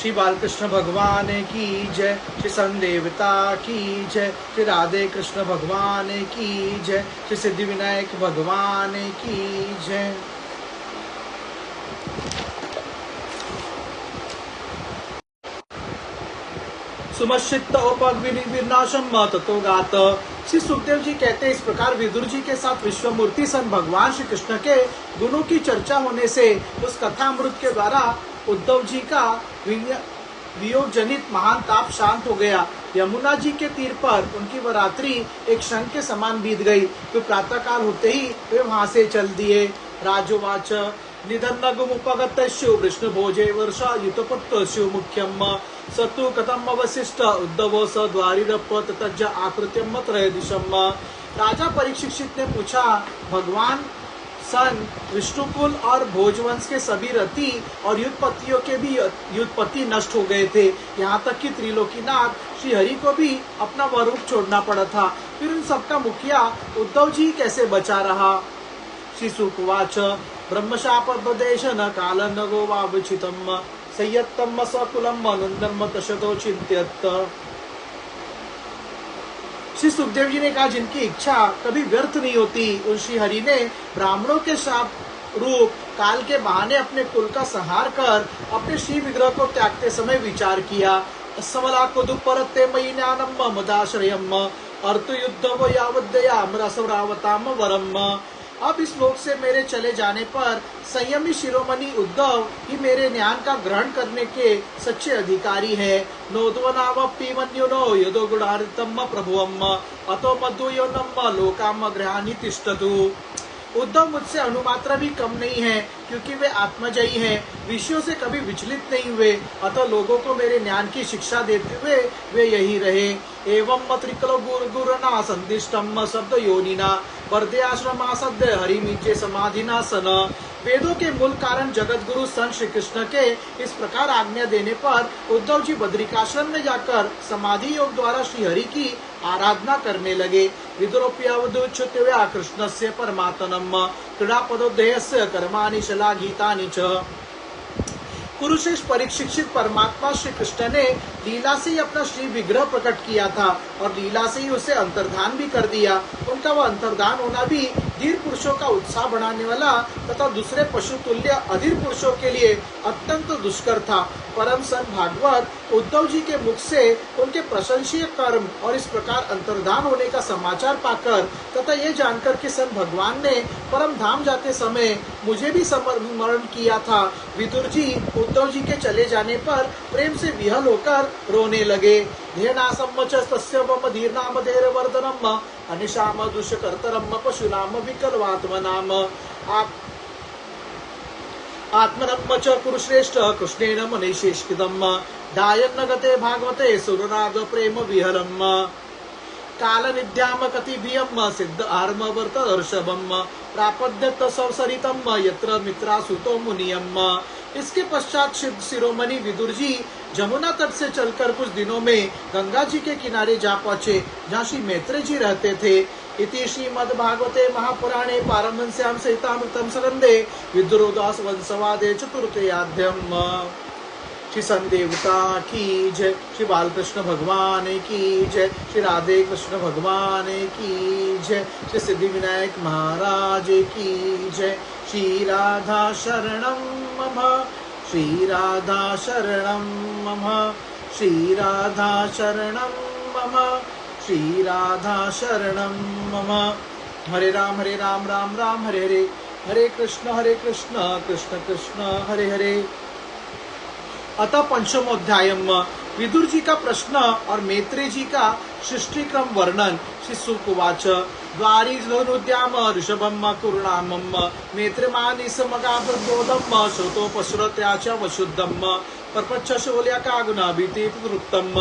श्री बालकृष्ण भगवान की जय, श्री संदेवता की जय, श्री राधे कृष्ण भगवान की जय, श्री सिद्धि विनायक भगवान की जय। सुमश्चित्त उपविनाशम ततो गात। श्री सुखदेव जी कहते हैं, इस प्रकार विदुर जी के साथ विश्वमूर्ति सन भगवान श्री कृष्ण के गुणों की चर्चा होने से उस कथामृत के द्वारा उद्धव जी का वियोग जनित महान ताप शांत हो गया। यमुना जी के तीर पर उनकी वह रात्रि एक शंख के समान बीत गई। तो प्रातःकाल होते ही वे वहां से चल दिए। राजोवाच निधन्नगमुपगतस्यु विष्णु भोजे वर्षा युतपत्तस्यु मुख्यम सतु कथम अवशिष्ट उद्धव स द्वारिरप तज आकृत्यम त्रय दिशम। राजा परीक्षित ने पूछा, भगवान सन विष्णुकुल और भोजवंश के सभी रति और युद्धपतियों के भी युद्धपति नष्ट हो गए थे। यहाँ तक कि त्रिलोकीनाथ श्री हरि को भी अपना वह रूप छोड़ना पड़ा था। फिर उन सबका मुखिया उद्धव जी कैसे बचा रहा। श्री सुकवाच ब्रह्मशापदेश न काल न गोवावचितम संयत्तम सकुलम नंदम तशतो चिंत्यत। श्री सुखदेव जी ने कहा, जिनकी इच्छा कभी व्यर्थ नहीं होती, उन श्री हरि ने ब्राह्मणों के शाप रूप काल के बहाने अपने कुल का संहार कर अपने श्री विग्रह को त्यागते समय विचार किया। समला को दुपरते मयि ज्ञानम मदाश्रयम अर्तु युद्धम यावद्दयाम रसवरावताम वरम। अब इस लोक से मेरे चले जाने पर संयमी शिरोमणि उद्धव ही मेरे ज्ञान का ग्रहण करने के सच्चे अधिकारी है। नोद्वनावपि मन्युनो यदो गुणार्तम प्रभुवम अतो मधुयोनम लोकाम गृहानि तिष्ठतु। उद्धव मुझसे अनुमात्रा भी कम नहीं है, क्योंकि वे आत्मजयी हैं, विषयों से कभी विचलित नहीं हुए, अतः लोगों को मेरे ज्ञान की शिक्षा देते हुए वे यही रहे। एवं त्रिकलो गुरुना संदिष्टम शब्द योनिना वर्दे आश्रमा सद्य हरिमीचे समाधिना सन। वेदों के मूल कारण जगत गुरु संत श्री कृष्ण के इस प्रकार आज्ञा देने पर उद्धव जी बद्रिकाश्रम में जाकर समाधि योग द्वारा श्री हरि की आराधना करने लगे। विदुरोप्यावदुच्युत्या कृष्णस्य परमात्मनम क्रीडापदोदयस्य कर्माणि शलाघितानि च। कुरुश्रेष्ठ परीक्षित परमात्मा श्री कृष्ण ने लीला से ही अपना श्री विग्रह प्रकट किया था और लीला से ही उसे अंतर्धान भी कर दिया। उनका वह अंतर्धान होना भी धीर पुरुषों का उत्साह बढ़ाने वाला तथा दूसरे पशु तुल्य अधीर पुरुषों के लिए अत्यंत दुष्कर था। परम संत भागवत उद्धव जी के मुख से उनके प्रशंसीय कर्म और इस प्रकार अंतर्धान होने का समाचार पाकर तथा ये जानकर कि संत भगवान ने परम धाम जाते समय मुझे भी स्मरण किया था, विदुर जी उद्धव जी के चले जाने पर प्रेम से विहल होकर रोने लगे। धेनासम च तस्य मम धीर्नाम धैर्यवर्धनम अनिशाम दुष्कर्तरम पशुनाम विकलवात्मनाम आत्मनम च कुरुश्रेष्ठ कृष्णेन मनीषेष्कितम दायन्न गते भागवते सुरराग प्रेम विहरम काल निध्याम कतिभियम सिद्ध आर्म वर्त हर्षभम प्रापद्यत सरितम यत्र मित्रासुतो मुनियम। इसके पश्चात शिरोमणि विदुर जी जमुना तट से चलकर कुछ दिनों में गंगा जी के किनारे जा पहुंचे, जहाँ श्री मैत्रेय जी रहते थे। इति श्रीमद्भागवते महापुराणे पारमहंस्यां सहितामृतं संस्कंदे विदुरोदास वंशवादे चतुर्थयाध्यम। श्री संदेवता की जय, श्री बालकृष्ण भगवान की जय, श्री राधे कृष्ण भगवान की जय, श्री सिद्धि विनायक महाराज की जय। श्री राधा शरणं मम, श्री राधा शरणं मम, श्री राधा शरणं मम, श्री राधा शरणं मम। हरे राम राम राम हरे हरे, हरे कृष्ण कृष्ण कृष्ण हरे हरे। अतः पंचमोध्यायम विदुर जी का प्रश्न और मैत्रेय जी का सृष्टि क्रम वर्णन। श्री सुकुवाच द्वारी धनुद्याम ऋषभम कुरुणामम मैत्रेमानि समगाब्रोदम श्रोतो पशुरत्याच वशुद्धम परपच्छ शोल्या का गुना बीते उत्तम।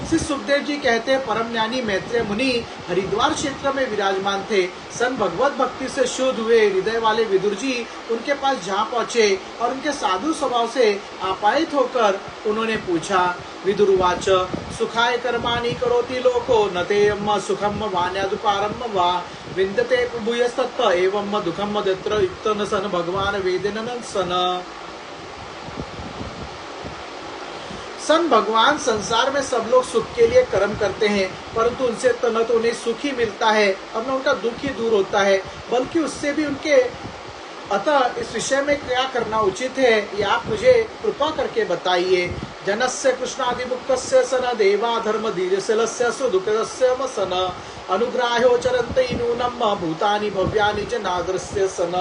श्री सुखदेव जी कहते हैं, परम ज्ञानी मैत्रेय मुनि हरिद्वार क्षेत्र में विराजमान थे। सन भगवत भक्ति से शुद्ध हुए हृदय वाले विदुर जी उनके पास जहाँ पहुँचे और उनके साधु स्वभाव से आपायित होकर उन्होंने पूछा। विदुर्वाच सुखाय कर्माणि करोति लोको न ते सुखम वान्यादुपारम वा विन्दते भूयस्तत्त एवं दुखम दत्र युक्तन सन भगवान वेदेन सन। सन भगवान संसार में सब लोग सुख के लिए कर्म करते हैं, परंतु उनसे न तो उन्हें सुख ही मिलता है और न उनका दुख ही दूर होता है, बल्कि उससे भी उनके। अतः इस विषय में क्या करना उचित है, ये आप मुझे कृपा करके बताइए। जनस्य कृष्णादिमुक्तस्य सन देवा धर्म धीरशलस्य सुदुःखस्य सन अनुग्राह्यो चरन्ते नूनम भूतानि भव्यानि च नादृश्य सन।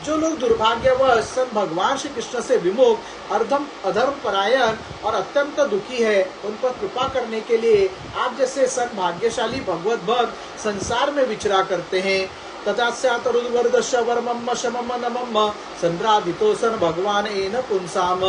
जो लोग दुर्भाग्यवश सन भगवान श्री कृष्ण से विमुख, अधर्म परायण और अत्यंत दुखी है, उन पर कृपा करने के लिए आप जैसे सन भाग्यशाली भगवत भक्त संसार में विचरा करते हैं। तथा स्यातरुद्वर्दश वर्मम शमम नमम संद्राधितो सन भगवान एन पुंसाम।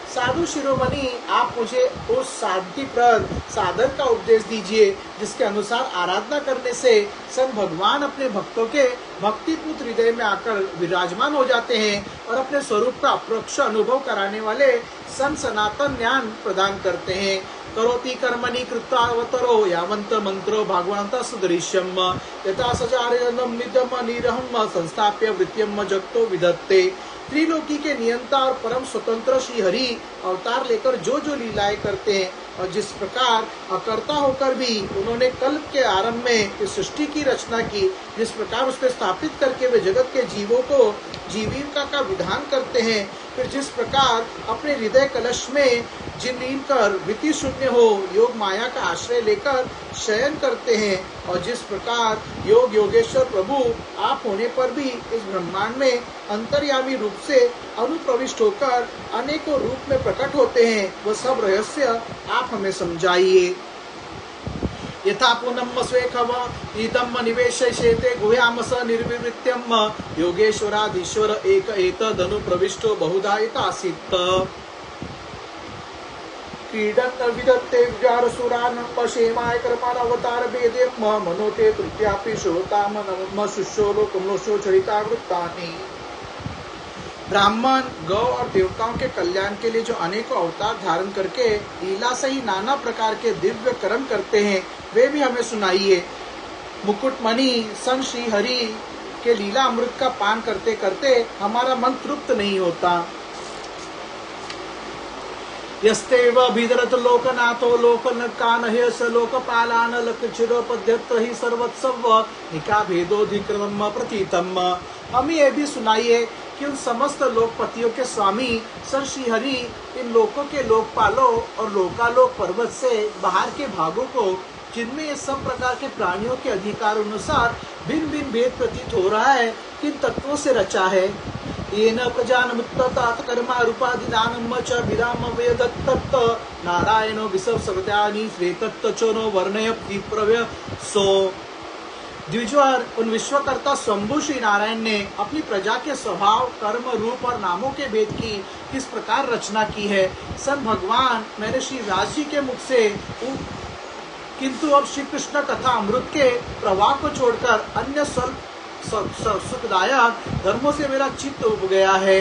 साधु शिरोमणि, आप मुझे उस शांतिप्रद साधन का उपदेश दीजिए जिसके अनुसार आराधना करने से सन भगवान अपने भक्तों के भक्तिपूत हृदय में आकर विराजमान हो जाते हैं और अपने स्वरूप का अप्रत्यक्ष अनुभव कराने वाले सन सनातन ज्ञान प्रदान करते हैं। करोति कर्मणि कृत्वा अवतरो यावंत मंत्रो भागवंत सुदृश्यम यथा सचार्यनम नित्यम निरहम संस्थाप्य वृत्यम जगतो विधत्ते। त्रिलोकी के नियंता और परम स्वतंत्र श्री हरि अवतार लेकर जो जो लीलाएं करते हैं और जिस प्रकार अकर्ता होकर भी उन्होंने कल्प के आरंभ में इस सृष्टि की रचना की, जिस प्रकार उसको स्थापित करके वे जगत के जीवों को जीविका का विधान करते हैं, फिर जिस प्रकार अपने हृदय कलश में जिन कर वृत्ति शून्य हो योग माया का आश्रय लेकर शयन करते हैं, और जिस प्रकार योग योगेश्वर प्रभु आप होने पर भी इस ब्रह्मांड में अंतर्यामी रूप से अनुप्रविष्ट होकर अनेकों रूप में प्रकट होते हैं, वह सब रहस्य आप हमें समझाइए। यथा पूनम स्वेखव ईतम निवेशयते गुह्याम स निर्विवृत्यम योगेश्वराधीश्वर एक एतदनु प्रविष्टो बहुधा यथासीत्। क्रीडन् विदत्ते विजारसुरान् पशेमाय कर्माण अवतार भेदेम मनोते तृतीयापि श्रोताम नमः शिष्यो लोकमोशो चरिता वृत्तानि। ब्राह्मण गौ और देवताओं के कल्याण के लिए जो अनेकों अवतार धारण करके लीला से ही नाना प्रकार के दिव्य कर्म करते हैं, वे भी हमें सुनाइए। मुकुटमणि सन श्री हरि के लीला अमृत का पान करते करते हमारा मन तृप्त नहीं होता। यस्तेव भीदरत लोकनाथो लोकनकानहेश लोकपालान लक्षिरोपद्यत ही सर्वत्सव निका भेदोधिक्रम प्रतीतम। हमें यह भी सुनाइए कि उन समस्त लोकपतियों के स्वामी सर श्री हरि इन लोकों के लोकपालों और लोकालोक पर्वत से बाहर के भागों को, जिनमें ये सब प्रकार के प्राणियों के अधिकार अनुसार भिन्न भिन्न भेद प्रतीत हो रहा है, किन तत्वों से रचा है। येन प्रजानमुत्ततात कर्मा रूपादिदानम च विराम वेदत्तत् नारायणो विसर्वसर्वज्ञानी श्वेतत्त चोनो वर्णयति प्रव्य सो। द्विजवर उन विश्वकर्ता शंभु श्री नारायण ने अपनी प्रजा के स्वभाव, कर्म, रूप और नामों के भेद की किस प्रकार रचना की है। सन भगवान, मैंने श्री व्यास जी के मुख से किंतु अब श्री कृष्ण कथा अमृत के प्रवाह को छोड़कर अन्य सुखदायक धर्मों से मेरा चित्त उब गया है।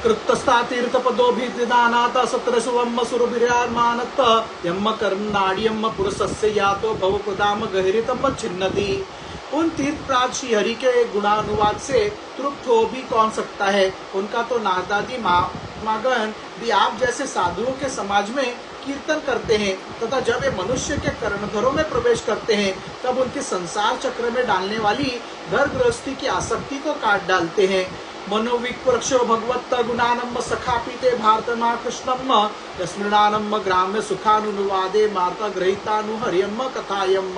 कृतस्था तीर्थपदोभिदानात सत्रसुवम सुरभिर्मानत यम कर्मनाड्यम पुरुषस्य यातो भवप्रदाम गहरितम छिन्नति। उन तीर्थप्राद श्री हरि के गुणानुवाद से तृप्त हो भी कौन सकता है। उनका तो नारदादी महागण भी आप जैसे साधुओं के समाज में कीर्तन करते हैं, तथा जब वे मनुष्य के कर्णधरों में प्रवेश करते हैं तब उनके संसार चक्र में डालने वाली घर गृहस्थी की आसक्ति को काट डालते हैं। मनोविप्रक्षो भगवत गुणानम सखापीते भारतमा कृष्णम यस्मृणानम ग्राम्य सुखानुवादे मार्ता ग्रहितानुहर्यम कथायम।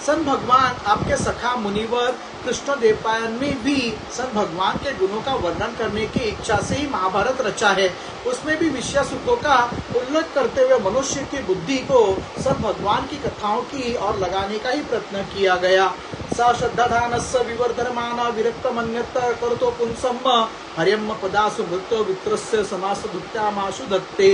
सन भगवान आपके सखा मुनिवर कृष्ण देवपायन में भी सन भगवान के गुणों का वर्णन करने की इच्छा से ही महाभारत रचा है। उसमें भी विषय सुखों का उल्लेख करते हुए मनुष्य की बुद्धि को सन भगवान की कथाओं की ओर लगाने का ही प्रयत्न किया गया। स श्रद्धाधानस्य विवर्धमान विरक्त मन्यत करतो पुंसम हरियम पदासु मृतो वित्रस्य समास दुत्यामाशु दत्ते।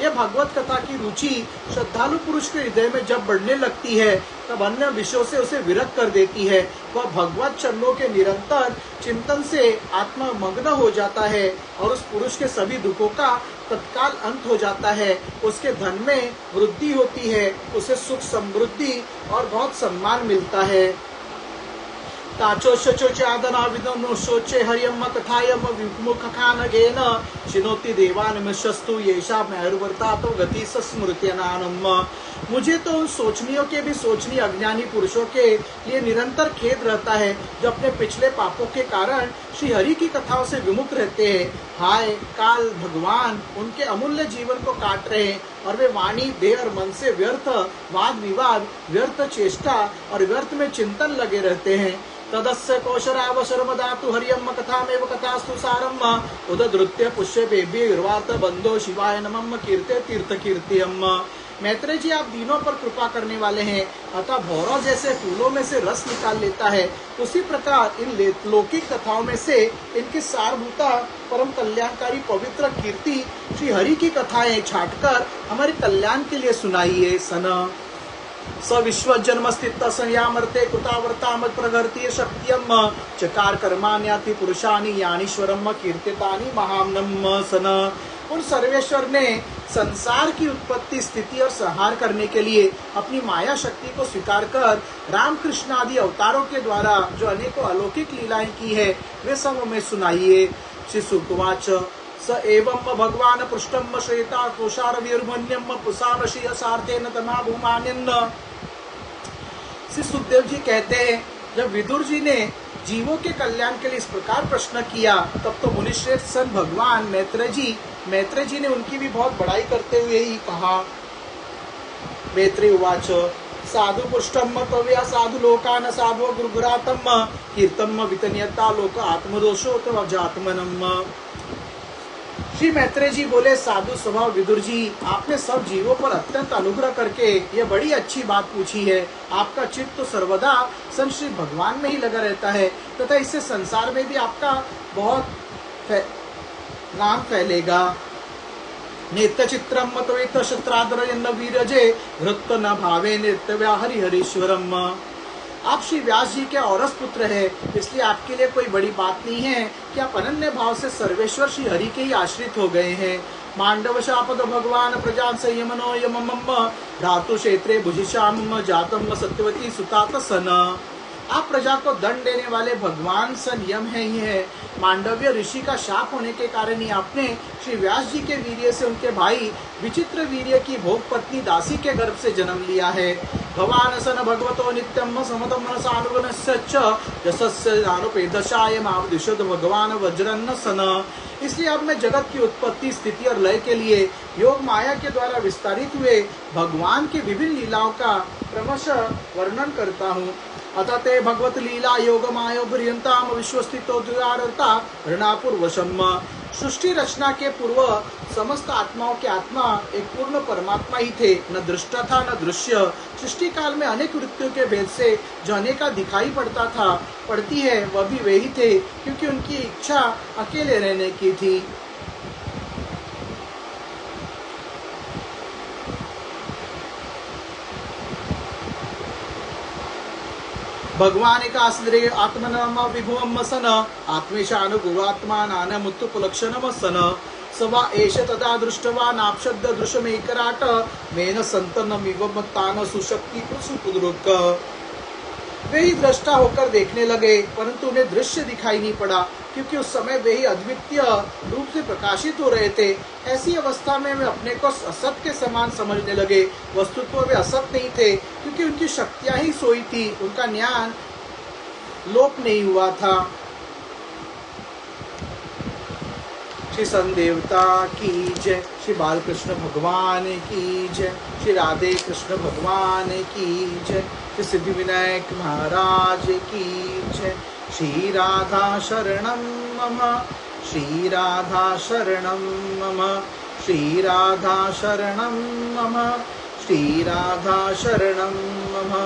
यह भगवत कथा की रुचि श्रद्धालु पुरुष के हृदय में जब बढ़ने लगती है तब अन्य विषयों से उसे विरक्त कर देती है। वह भगवत चरणों के निरंतर चिंतन से आत्ममग्न हो जाता है और उस पुरुष के सभी दुखों का तत्काल अंत हो जाता है। उसके धन में वृद्धि होती है, उसे सुख समृद्धि और बहुत सम्मान मिलता है। ताचोश्चोचादना विदनो शोचे हरियम कथायम विमुख खान गेन चिनोति देवान मिशस्तु येषा मेहरुवर्ता तो गति स्मृत्यनानम। मुझे तो उन सोचनियों के भी सोचनी अज्ञानी पुरुषों के लिए निरंतर खेद रहता है जो अपने पिछले पापों के कारण श्री हरि की कथाओं से विमुख रहते हैं। हाय काल भगवान उनके अमूल्य जीवन को काट रहे हैं और वे वाणी देह और मन से व्यर्थ वाद विवाद व्यर्थ चेष्टा और व्यर्थ में चिंतन लगे रहते हैं। तदस्य कौशरावशर्मदातु हरियम कथामेव कथास्तु सारम उदधृत्य पुष्य बेबीर्वात बंधो शिवाय नमः कीर्ते तीर्थ कीर्तियम। मैत्रेय जी आप दीनों पर कृपा करने वाले हैं, अतः भौरों जैसे फूलों में से रस निकाल लेता है, उसी प्रकार इन लौकिक कथाओं में से इनकी सारभूता परम कल्याणकारी पवित्र कीर्ति श्री हरि की कथाएं छाटकर हमारे कल्याण के लिए सुनाइए। सन स विश्व जन्मस्थित संयामर्ते कृतावर्ता मत प्रगर्तीय शक्तियम चकार कर्माण्याति पुरुषानि यानीश्वरम कीर्तितानि महामनम। सन उन सर्वेश्वर ने संसार की उत्पत्ति स्थिति और संहार करने के लिए अपनी माया शक्ति को स्वीकार कर रामकृष्ण आदि अवतारों के द्वारा जो अनेकों अलौकिक लीलाएं की है वे सब हमें सुनाइए। श्री सुकुवाच स एवं भगवान पृष्ठम श्वेता कोशार वीरमन्यम पुषावशी असार्थेन तमा भूमान्यन्न। श्री सुखदेव जी कहते हैं जब विदुर जी ने जीवों के कल्याण के लिए इस प्रकार प्रश्न किया तब तो मुनिश्रेष्ठ सन भगवान मैत्रेय जी ने उनकी भी बहुत बड़ाई करते हुए ही कहा। मैत्रेय उवाच साधु पुष्टम तव्या साधु लोकान साधु गुरुघ्रातम कीर्तम वितन्यता लोक आत्मदोषो जात्मनम। श्री मैत्रेय जी बोले साधु स्वभाव विदुर जी आपने सब जीवों पर अत्यंत अनुग्रह करके यह बड़ी अच्छी बात पूछी है। आपका चित्त तो सर्वदा सन श्री भगवान में ही लगा रहता है तथा इससे संसार में भी आपका बहुत नाम फैलेगा। नित्य चित्रम मतवेत शस्त्राद्रयन्न वीरजे हृत्व न भावे नृत्य हरिहरीश्वरम। आप श्री व्यास जी के औरस पुत्र है इसलिए आपके लिए कोई बड़ी बात नहीं है कि आप अनन्य भाव से सर्वेश्वर श्री हरि के ही आश्रित हो गए हैं। मांडव शापद भगवान प्रजा संयमनो यमम भ्रातु क्षेत्रे भुजिशाम जातम सत्यवती सुतात सन। आप प्रजा को दंड देने वाले भगवान संयम है ही है। मांडव्य ऋषि का शाप होने के कारण ही आपने श्री व्यास जी के वीर्य से उनके भाई विचित्र वीर्य की भोग पत्नी दासी के गर्भ से जन्म लिया है। भगवान सन भगवतो नित्यम समतम सानुगुणस्य च यशस्य दानुपेदशाय मावदिशद भगवान वज्रन्न सन। इसलिए अब मैं जगत की उत्पत्ति स्थिति और लय के लिए योग माया के द्वारा विस्तारित हुए भगवान की विभिन्न लीलाओं का क्रमशः वर्णन करता हूँ। अतः ते भगवत लीला योग मायो पर्यंताम विश्वस्थितो द्वारता ऋणापूर्वशम। सृष्टि रचना के पूर्व समस्त आत्माओं के आत्मा एक पूर्ण परमात्मा ही थे, न दृष्टा था न दृश्य। सृष्टि काल में अनेक वृत्तियों के भेद से जो अनेका दिखाई पड़ती है वह भी वे ही थे क्योंकि उनकी इच्छा अकेले रहने की थी। भगवान का आश्रय आत्मनाम विभुवम सन आत्मेशानुगुणात्मा नानमुत्तुपलक्षणम सन सवा एष तदा दृष्टवान आपशब्द दृश्यमेकराट मेन संतनमिव मत्तान सुशक्ति सुपुद्रुक। वे ही दृष्टा होकर देखने लगे परंतु उन्हें दृश्य दिखाई नहीं पड़ा क्योंकि उस समय वे ही अद्वितीय रूप से प्रकाशित हो रहे थे। ऐसी अवस्था में वे अपने को असत के समान समझने लगे। वस्तुतः वे असत नहीं थे क्योंकि उनकी शक्तियां ही सोई थी, उनका ज्ञान लोप नहीं हुआ था। श्री संदेवता की जय, श्री बालकृष्ण भगवान की जय, श्री राधे कृष्ण भगवान की जय, श्री सिद्धि विनायक महाराज की जय। श्री राधा शरणं मम, श्री राधा शरणं मम, श्री राधा शरणं मम, श्री राधा शरणं मम।